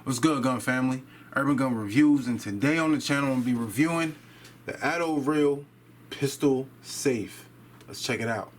What's good, gun family? Urban Gun Reviews, and today on the channel I'm going to be reviewing the Adoreal pistol safe. Let's check it out.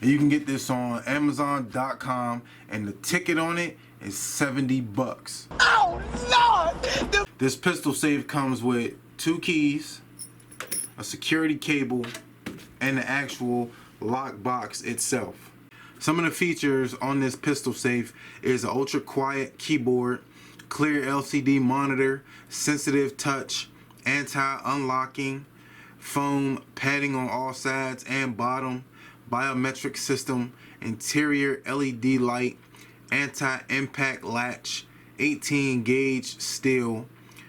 You can get this on Amazon.com, and the ticket on it is 70 bucks. Oh Lord! This pistol safe comes with 2 keys, a security cable, and the actual lock box itself. Some of the features on this pistol safe is an ultra quiet keyboard, clear LCD monitor, sensitive touch, anti-unlocking, foam padding on all sides and bottom, biometric system, interior LED light, anti-impact latch, 18 gauge steel,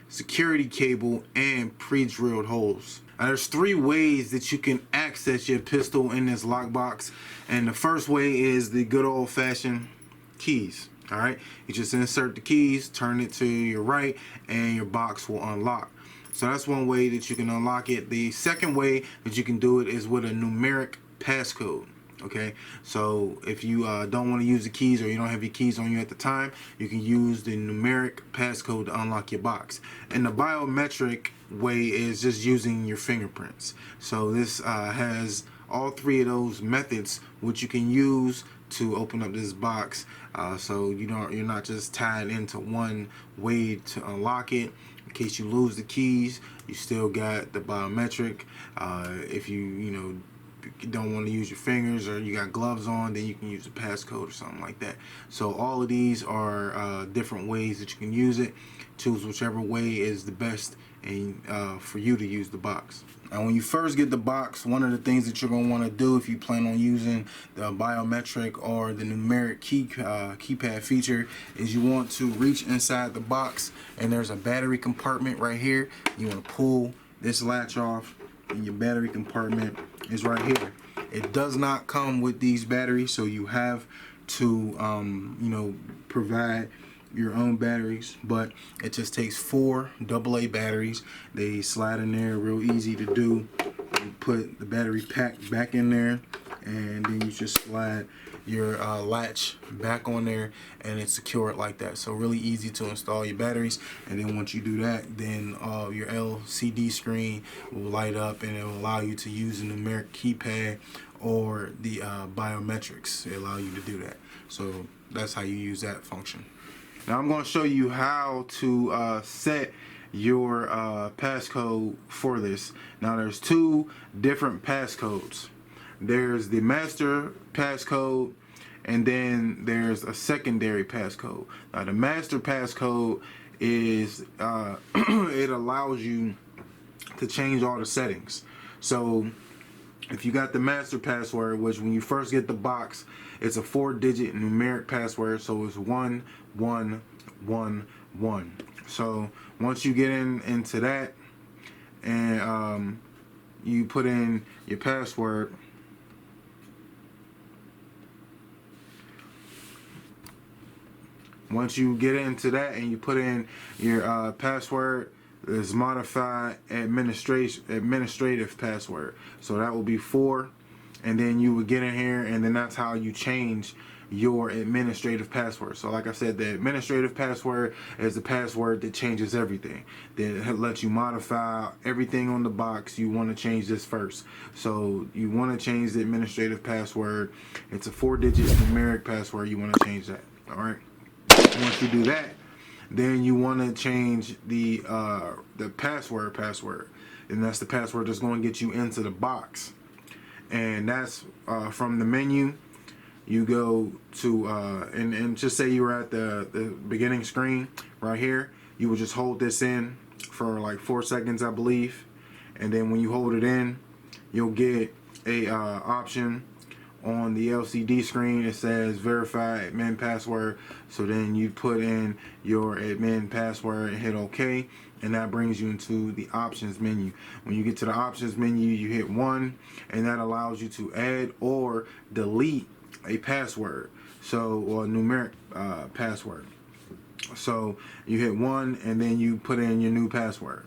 security cable, and pre-drilled holes. Now, there's 3 ways that you can access your pistol in this lockbox, and the first way is the good old-fashioned keys. Alright, you just insert the keys, turn it to your right, and your box will unlock. So that's one way that you can unlock it. The second way that you can do it is with a numeric passcode. Okay, so if you don't want to use the keys, or you don't have your keys on you at the time, you can use the numeric passcode to unlock your box. And the biometric way is just using your fingerprints. So this has all 3 of those methods which you can use to open up this box, so you're not just tied into one way to unlock it. In case you lose the keys, you still got the biometric. If you don't want to use your fingers, or you got gloves on, then you can use the passcode or something like that. So all of these are different ways that you can use it. Choose whichever way is the best and for you to use the box. Now, when you first get the box, one of the things that you're going to want to do if you plan on using the biometric or the numeric keypad feature is you want to reach inside the box, and there's a battery compartment right here. You want to pull this latch off, and your battery compartment is right here. It does not come with these batteries, so you have to provide your own batteries, but it just takes 4 AA batteries. They slide in there, real easy to do. You put the battery pack back in there, and then you just slide your latch back on there, and it's secured like that. So really easy to install your batteries. And then once you do that, then your LCD screen will light up, and it will allow you to use the numeric keypad or the biometrics. It allow you to do that. So that's how you use that function. Now I'm going to show you how to set your passcode for this. Now there's 2 different passcodes. There's the master passcode, and then there's a secondary passcode. Now the master passcode is it allows you to change all the settings. So if you got the master password, which when you first get the box, it's a 4-digit numeric password, so it's 1111. So once you get into that, and you put in your password, once you get into that and you put in your password, is modified administrative password. So that will be 4, and then you would get in here, and then that's how you change your administrative password. So like I said, the administrative password is the password that changes everything. That lets you modify everything on the box. You want to change this first. So you want to change the administrative password. It's a 4-digit numeric password. You want to change that. All right. Once you do that, then you want to change the password, and that's the password that's going to get you into the box. And that's from the menu. You go to and just say you were at the beginning screen right here. You would just hold this in for like 4 seconds, I believe, and then when you hold it in, you'll get a option on the LCD screen. It says verify admin password. So then you put in your admin password and hit OK, and that brings you into the options menu. When you get to the options menu, you hit 1, and that allows you to add or delete a password, so, or a numeric password. So you hit 1 and then you put in your new password.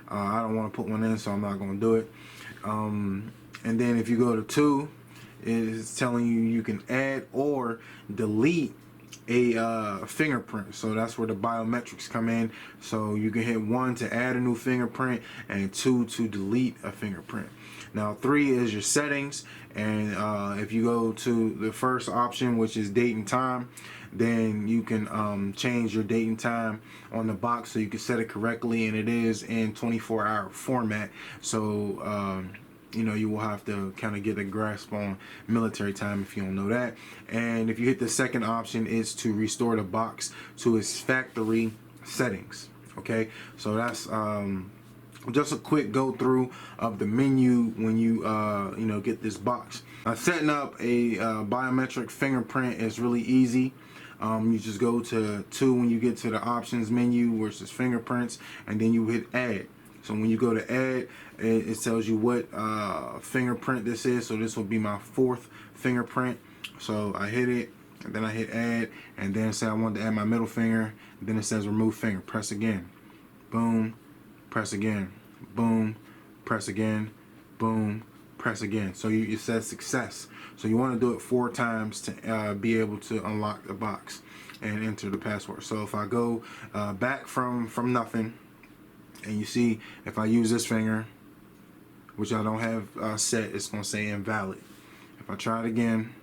I don't want to put one in, so I'm not going to do it. And then if you go to 2, it's telling you you can add or delete a fingerprint. So that's where the biometrics come in. So you can hit 1 to add a new fingerprint and 2 to delete a fingerprint. Now 3 is your settings, and if you go to the first option, which is date and time, then you can change your date and time on the box so you can set it correctly, and it is in 24-hour format. So you know, you will have to kind of get a grasp on military time if you don't know that. And if you hit the second option, is to restore the box to its factory settings. Okay, so that's just a quick go through of the menu when you you know, get this box. Setting up a biometric fingerprint is really easy. You just go to 2 when you get to the options menu where it says fingerprints, and then you hit add. So when you go to add, it tells you what fingerprint this is. So this will be my 4th fingerprint. So I hit it, and then I hit add, and then say I want to add my middle finger. And then it says remove finger. Press again. Boom. Press again. Boom. Press again. Boom. Press again. So it says success. So you want to do it 4 times to be able to unlock the box and enter the password. So if I go back from nothing, and you see if I use this finger, which I don't have set, it's going to say invalid. If I try it again,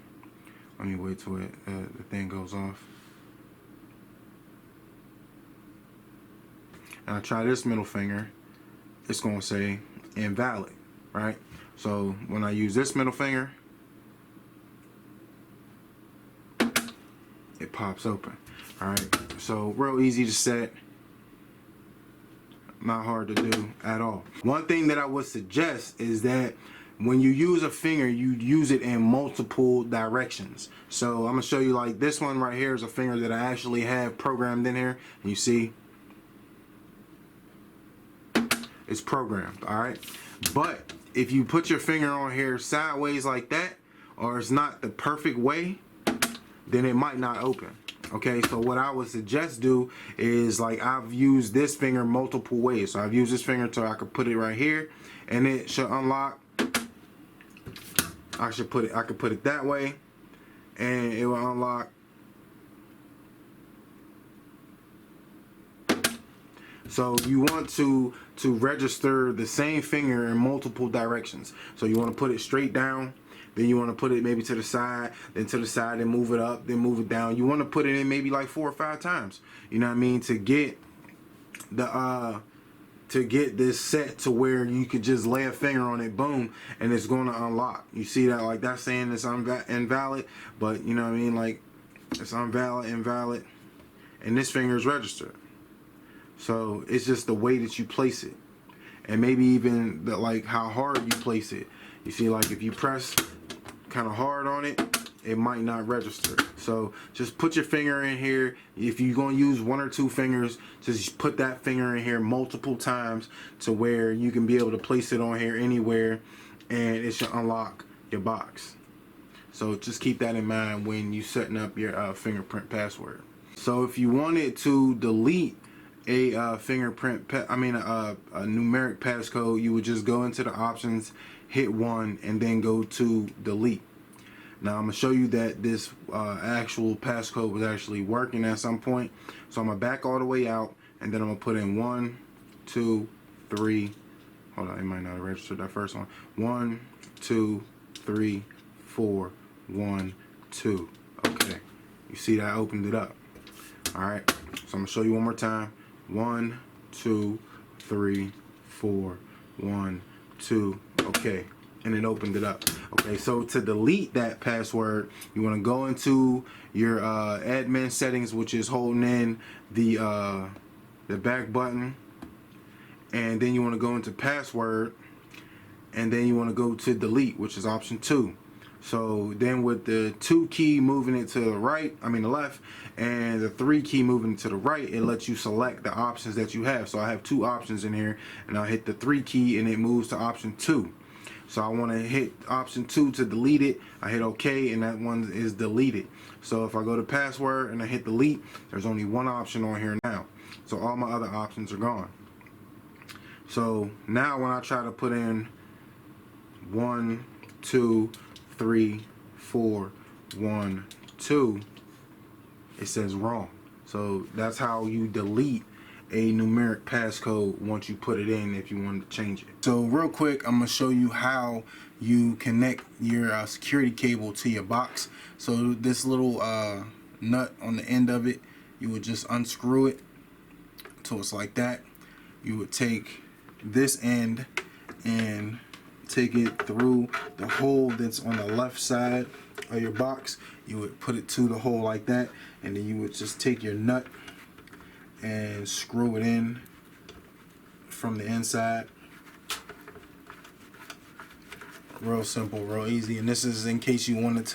let me wait till the thing goes off. And I try this middle finger, it's going to say invalid, right? So when I use this middle finger, it pops open. All right, so real easy to set. Not hard to do at all. One thing that I would suggest is that when you use a finger, you use it in multiple directions. So I'm gonna show you, like this one right here is a finger that I actually have programmed in here. And you see, it's programmed, all right? But if you put your finger on here sideways like that, or it's not the perfect way, then it might not open. Okay, so what I would suggest do is, like, I've used this finger multiple ways. So I've used this finger so I could put it right here, and it should unlock. I could put it that way, and it will unlock. So you want to register the same finger in multiple directions. So you want to put it straight down. Then you want to put it maybe to the side, then to the side, then move it up, then move it down. You want to put it in maybe like 4 or 5 times. You know what I mean? To get the to get this set to where you could just lay a finger on it, boom, and it's going to unlock. You see that? Like, that's saying it's invalid, but you know what I mean? Like, it's invalid, and this finger is registered. So it's just the way that you place it, and maybe even the, like, how hard you place it. You see, like, if you press kind of hard on it, it might not register. So just put your finger in here. If you're going to use 1 or 2 fingers, just put that finger in here multiple times to where you can be able to place it on here anywhere, and it should unlock your box. So just keep that in mind when you setting up your fingerprint password. So if you wanted to delete a fingerprint, a numeric passcode, you would just go into the options, hit 1, and then go to delete. Now I'm gonna show you that this actual passcode was actually working at some point. So I'm gonna back all the way out, and then I'm gonna put in 1, 2, 3. Hold on, it might not have registered that first one. 1, 2, 3, 4, 1, 2. Okay, you see that I opened it up. All right, so I'm gonna show you one more time. 1, 2, 3, 4, 1, 2. Okay, and it opened it up. Okay, so to delete that password, you want to go into your admin settings, which is holding in the back button, and then you want to go into password, and then you want to go to delete, which is option 2. So then with the 2 key moving it to the right, the left, and the 3 key moving to the right, it lets you select the options that you have. So I have 2 options in here, and I'll hit the 3 key and it moves to option 2. So I want to hit option 2 to delete it. I hit OK, and that one is deleted. So if I go to password and I hit delete, there's only one option on here now. So all my other options are gone. So now when I try to put in 1, 2, 3, 4, 1, 2, it says wrong. So that's how you delete a numeric passcode once you put it in if you want to change it. So real quick, I'm going to show you how you connect your security cable to your box. So this little nut on the end of it, you would just unscrew it until it's like that. You would take this end and take it through the hole that's on the left side of your box. You would put it to the hole like that, and then you would just take your nut and screw it in from the inside. Real simple, real easy. And this is in case you wanted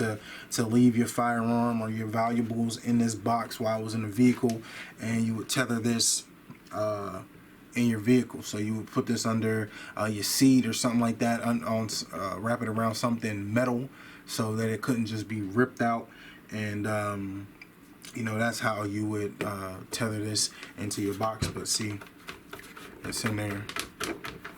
to leave your firearm or your valuables in this box while it was in the vehicle, and you would tether this in your vehicle. So you would put this under your seat or something like that, wrap it around something metal so that it couldn't just be ripped out. And you know, that's how you would tether this into your box. But see, it's in there.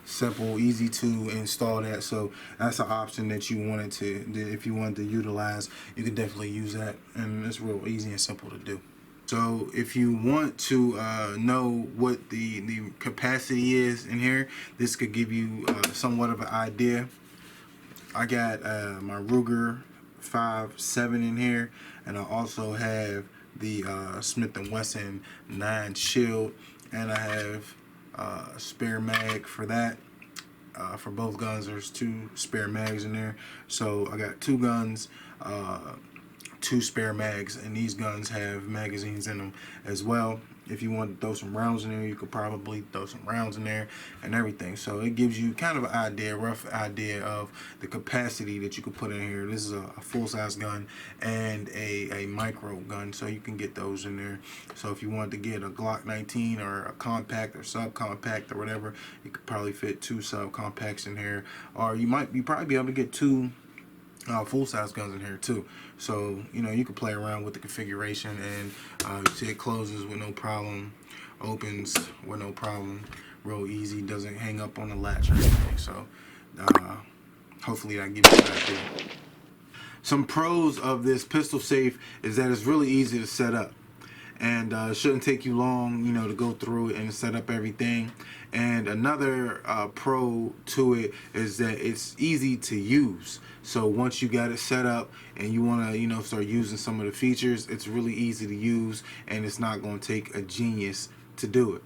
Simple, easy to install that. So that's an option that you wanted to, if you wanted to utilize, you could definitely use that, and it's real easy and simple to do. So if you want to know what the capacity is in here, this could give you somewhat of an idea. I got my Ruger 5.7 in here, and I also have the Smith & Wesson 9 Shield, and I have a spare mag for that. For both guns, there's 2 spare mags in there. So I got 2 guns, 2 spare mags, and these guns have magazines in them as well. If you want to throw some rounds in there, you could probably throw some rounds in there and everything. So it gives you kind of an idea, rough idea of the capacity that you could put in here. This is a full-size gun and a micro gun, so you can get those in there. So if you wanted to get a Glock 19 or a compact or subcompact or whatever, you could probably fit 2 subcompacts in here, or you probably be able to get 2 full-size guns in here too. So you know, you can play around with the configuration, and you see it closes with no problem, opens with no problem, real easy, doesn't hang up on the latch or anything. So hopefully that gives you an idea. Some pros of this pistol safe is that it's really easy to set up, and it shouldn't take you long, you know, to go through it and set up everything. And another pro to it is that it's easy to use. So once you got it set up and you want to, you know, start using some of the features, it's really easy to use, and it's not going to take a genius to do it.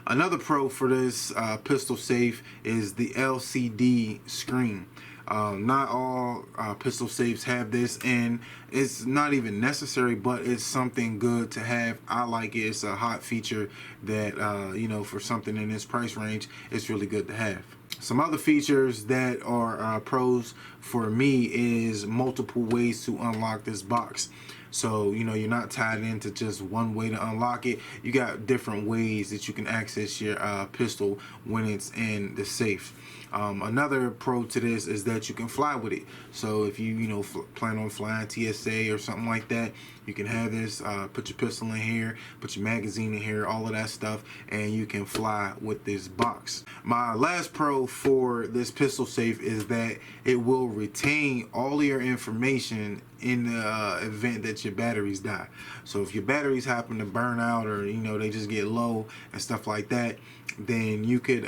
Another pro for this pistol safe is the LCD screen. Not all pistol safes have this, and it's not even necessary, but it's something good to have. I like it. It's a hot feature that, you know, for something in this price range, it's really good to have. Some other features that are pros for me is multiple ways to unlock this box. So, you know, you're not tied into just one way to unlock it. You got different ways that you can access your pistol when it's in the safe. Another pro to this is that you can fly with it. So if you plan on flying TSA or something like that, you can have this, put your pistol in here, put your magazine in here, all of that stuff, and you can fly with this box. My last pro for this pistol safe is that it will retain all of your information in the event that your batteries die. So if your batteries happen to burn out, or you know, they just get low and stuff like that, then you could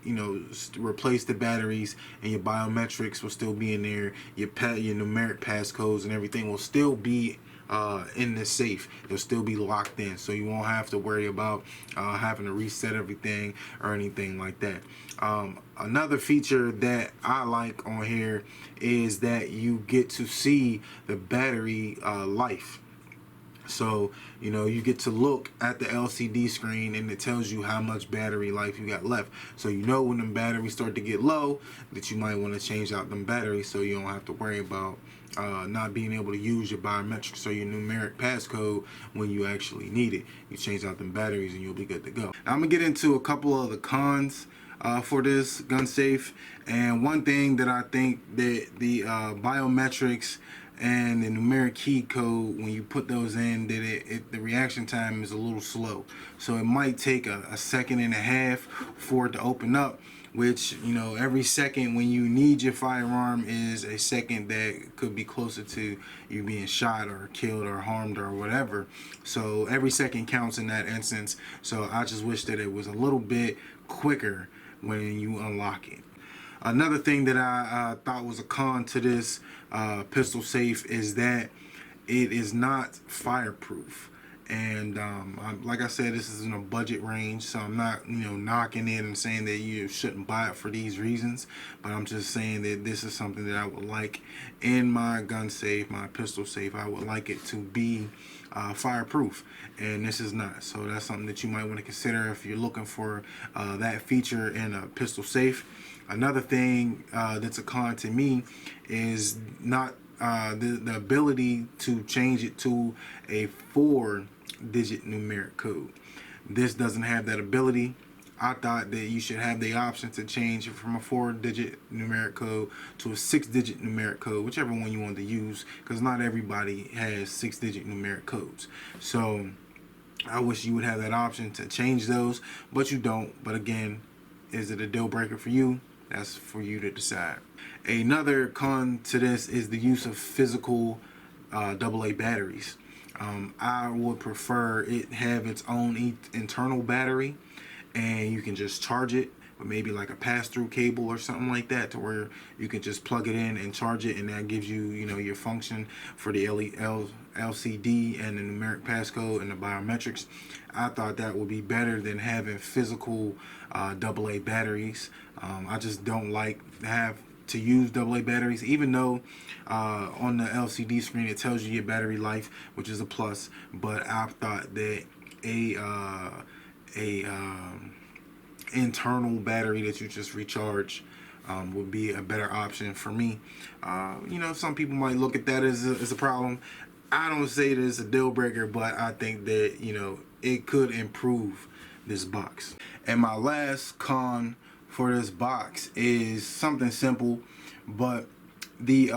you know, replace the batteries, and your biometrics will still be in there. Your numeric passcodes and everything will still be in the safe. They'll still be locked in, so you won't have to worry about having to reset everything or anything like that. Another feature that I like on here is that you get to see the battery life. So, you know, you get to look at the LCD screen, and it tells you how much battery life you got left. So you know when them batteries start to get low, that you might want to change out them batteries, so you don't have to worry about not being able to use your biometrics or your numeric passcode when you actually need it. You change out them batteries and you'll be good to go. Now, I'm gonna get into a couple of the cons for this gun safe. And one thing that I think that the biometrics and the numeric key code, when you put those in, that the reaction time is a little slow. So it might take a second and a half for it to open up, which, you know, every second when you need your firearm is a second that could be closer to you being shot or killed or harmed or whatever. So every second counts in that instance. So I just wish that it was a little bit quicker when you unlock it. Another thing that I thought was a con to this pistol safe is that it is not fireproof. And like I said, this is in a budget range, so I'm not, you know, knocking it and saying that you shouldn't buy it for these reasons, but I'm just saying that this is something that I would like in my gun safe, my pistol safe. I would like it to be fireproof, and this is not. So that's something that you might want to consider if you're looking for that feature in a pistol safe. Another thing that's a con to me is not the ability to change it to a 4-digit numeric code. This doesn't have that ability. I thought that you should have the option to change it from a 4-digit numeric code to a 6-digit numeric code, whichever one you want to use, because not everybody has 6-digit numeric codes. So I wish you would have that option to change those, but you don't. But again, is it a deal breaker for you? That's for you to decide. Another con to this is the use of physical AA batteries. I would prefer it have its own internal battery, and you can just charge it with maybe like a pass-through cable or something like that, to where you can just plug it in and charge it, and that gives you, you know, your function for the LCD and the numeric passcode and the biometrics. I thought that would be better than having physical AA batteries. I just don't like to use AA batteries, even though on the LCD screen it tells you your battery life, which is a plus. But I thought that a internal battery that you just recharge would be a better option for me. You know, some people might look at that as a problem. I don't say that it's a deal breaker, but I think that, you know, it could improve this box. And my last con for this box is something simple, but the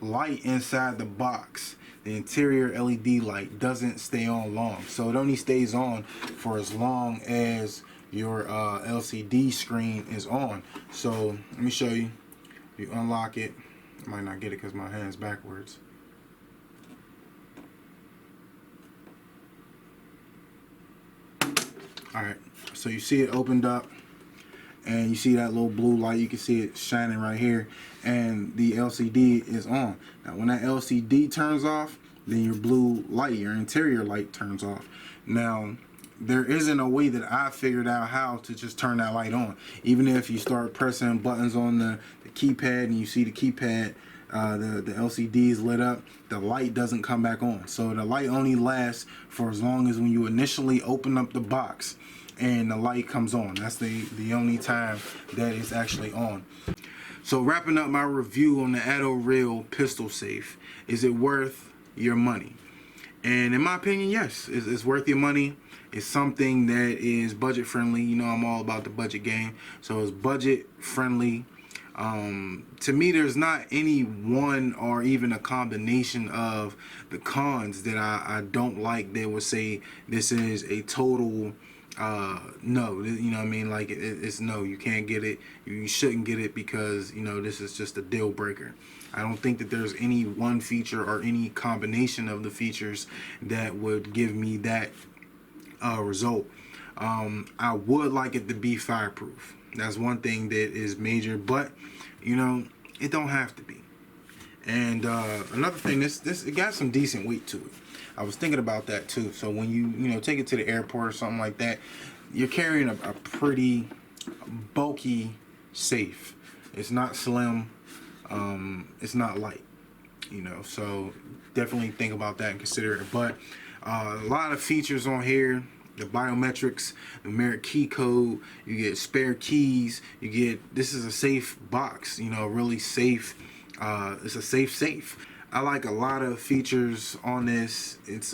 light inside the box, the interior LED light, doesn't stay on long. So it only stays on for as long as your LCD screen is on. So let me show you. You unlock it. I might not get it because my hand's backwards. Alright, so you see it opened up, and you see that little blue light. You can see it shining right here, and the LCD is on. Now when that LCD turns off, then your blue light, your interior light, turns off. Now there isn't a way that I figured out how to just turn that light on. Even if you start pressing buttons on the keypad and you see the keypad, the LCD is lit up, the light doesn't come back on. So the light only lasts for as long as when you initially open up the box and the light comes on. That's the only time that it's actually on. So wrapping up my review on the Adoreal pistol safe, is it worth your money? And in my opinion, yes, it's worth your money. It's something that is budget friendly. You know, I'm all about the budget game, so it's budget friendly. To me, there's not any one or even a combination of the cons that I don't like that would say this is a total no. You know what I mean? Like it's no, you can't get it, you shouldn't get it, because, you know, this is just a deal breaker. I don't think that there's any one feature or any combination of the features that would give me that result. I would like it to be fireproof. That's one thing that is major, but, you know, it don't have to be. And another thing, this it got some decent weight to it. I was thinking about that too. So when you know, take it to the airport or something like that, you're carrying a pretty bulky safe. It's not slim. It's not light. You know, so definitely think about that and consider it. But a lot of features on here. The biometrics, the numeric key code, you get spare keys, you get, this is a safe box, you know, really safe. It's a safe. I like a lot of features on this. It's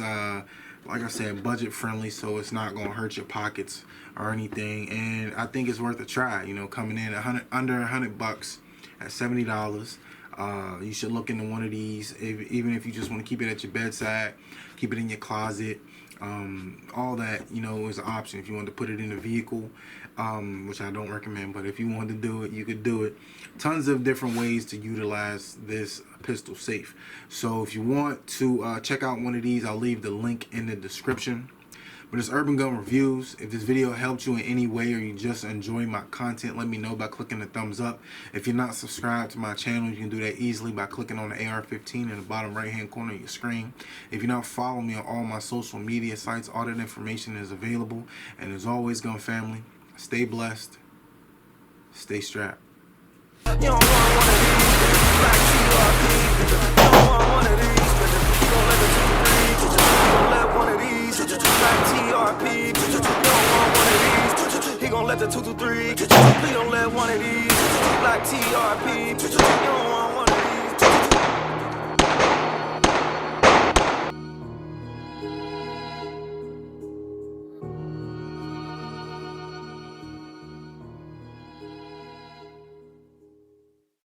like I said, budget friendly, so it's not gonna hurt your pockets or anything. And I think it's worth a try. You know, coming in under $100 at $70. You should look into one of these, even if you just want to keep it at your bedside, keep it in your closet. All that, you know, is an option. If you want to put it in a vehicle, which I don't recommend, but if you want to do it, you could do it. Tons of different ways to utilize this pistol safe. So if you want to check out one of these, I'll leave the link in the description. But it's Urban Gun Reviews. If this video helped you in any way, or you just enjoy my content, let me know by clicking the thumbs up. If you're not subscribed to my channel, you can do that easily by clicking on the AR-15 in the bottom right hand corner of your screen. If you're not following me on all my social media sites, all that information is available. And as always, gun family, stay blessed, stay strapped. You don't want one of these, black TRP. You don't want one of these, you don't let the 2-3. You don't let one of these, black TRP. You don't want one of these, he gon' let the 2-3. Please don't let one of these, black TRP.